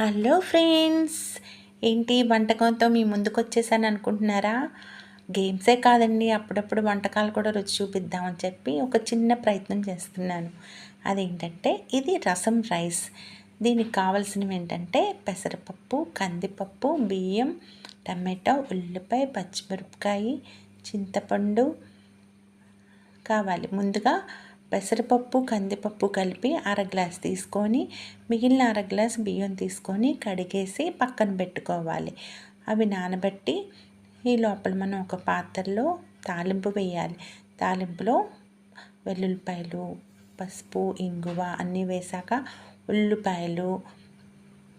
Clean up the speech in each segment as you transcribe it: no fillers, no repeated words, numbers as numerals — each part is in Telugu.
హలో ఫ్రెండ్స్, ఏంటి వంటకంతో మీ ముందుకు వచ్చేసాను అనుకుంటున్నారా? గేమ్సే కాదండి, అప్పుడప్పుడు వంటకాలు కూడా రుచి చూపిద్దామని చెప్పి ఒక చిన్న ప్రయత్నం చేస్తున్నాను. అదేంటంటే ఇది రసం రైస్. దీనికి కావాల్సినవి ఏంటంటే పెసరపప్పు, కందిపప్పు, బియ్యం, టమాటో, ఉల్లిపాయ, పచ్చిమిరపకాయ, చింతపండు కావాలి. ముందుగా పెసరపప్పు, కందిపప్పు కలిపి గ్లాస్ తీసుకొని మిగిలిన గ్లాస్ బియ్యం తీసుకొని కడిగేసి పక్కన పెట్టుకోవాలి. అవి నానబెట్టి ఈ లోపల మనం ఒక పాత్రలో తాలింపు వేయాలి. తాలింపులో వెల్లుల్లిపాయలు, పసుపు, ఇంగువ అన్నీ వేసాక ఉల్లిపాయలు,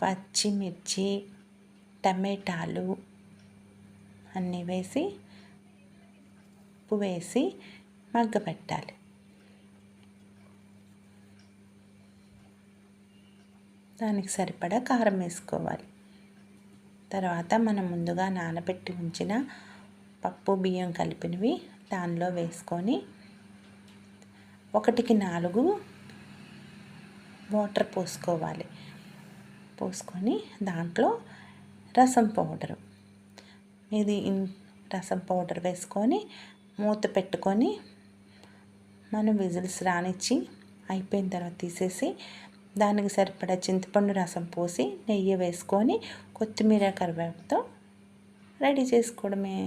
పచ్చిమిర్చి, టమాటాలు అన్నీ వేసి ఉప్పు వేసి మగ్గపెట్టాలి. దానికి సరిపడా కారం వేసుకోవాలి. తర్వాత మనం ముందుగా నానబెట్టి ఉంచిన పప్పు బియ్యం కలిపినవి దానిలో వేసుకొని 1కి 4 వాటర్ పోసుకోవాలి. పోసుకొని దాంట్లో రసం పౌడరు రసం పౌడర్ వేసుకొని మూత పెట్టుకొని మనం విజిల్స్ రానిచ్చి అయిపోయిన తర్వాత తీసేసి దానికి సరిపడా చింతపండు రసం పోసి నెయ్యి వేసుకొని కొత్తిమీర కరివేపాకుతో రెడీ చేసుకోవడమే.